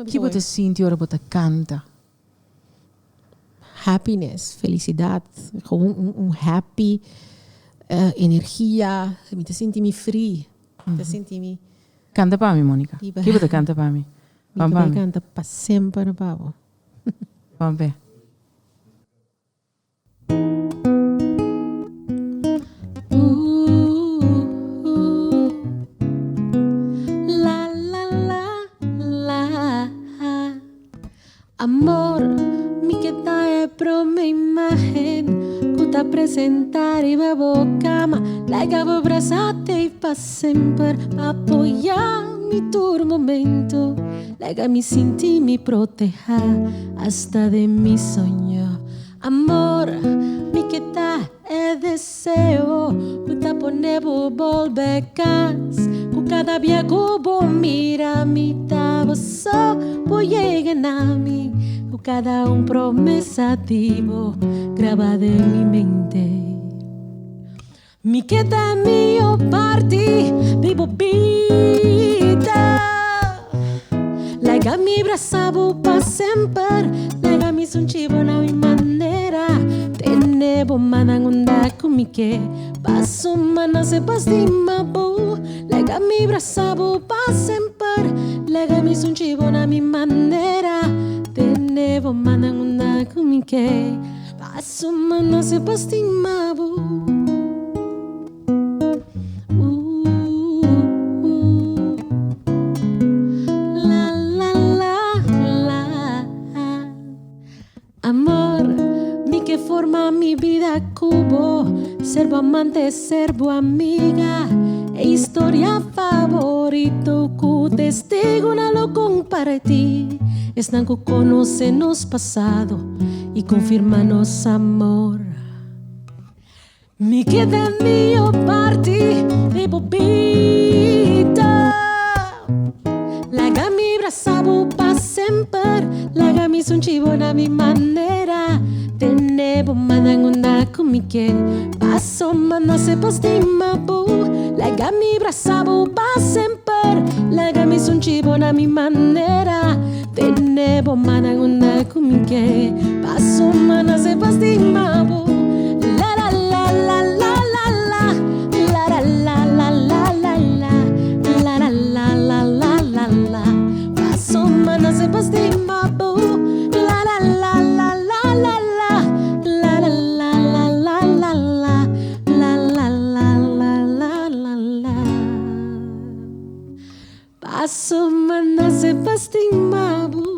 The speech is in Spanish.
que você sente hora você canta? Happiness, felicidade, gewoon happy energia, me senti free, me senti Canta para mim, Mônica. Que você canta para mim? Vamos para mim. Canta para sempre, pavo. Vamos ver. La la la la. Amor, mi que tá pro minha imagem, que tá apresentar e bebo cama, lega vou abraçar-te e para sempre apoiar mi duro momento, lega me sentir me proteger hasta de mi sueño. Amor, mi que tá deseo, que tá ponebo volver cas, que cada dia que vou mira mi tava só voy llegar a mí, que cada promesa divo grabada en mi mente. Mi que tá mio parti, vivo vida. Lega mi braçavo pa sempre, lega mi sunchivo na mi manera. Tenevo manangunda kumike, paso mana se pastima bu. Lega mi braçavo pa sempre, lega mi sunchivo na mi manera. Tenevo manangunda kumike, paso mana se pastima bu. Amor, mi que forma mi vida cubo, servo amante, servo amiga, e historia favorito, cu testigo no lo compartí, están que conocen nos pasado y confirman nos amor. Mi que de mío parti, vivo vida, lega mi braçavo pa sempre, lega mi sunchivo na mi manera. Tenevo manangunda kumike, paso mana se pastima bu. Lega mi braçavo pa sempre, lega mi sunchivo na mi manera. Tenevo manangunda kumike, paso mana se pastima bu. La la la la la la la, la la la la la la la, la la la la la la la, paso mana se pastima bu. La la la la la la la, la la la la la la la, la la la la la la la. Paso mana se pastima bu.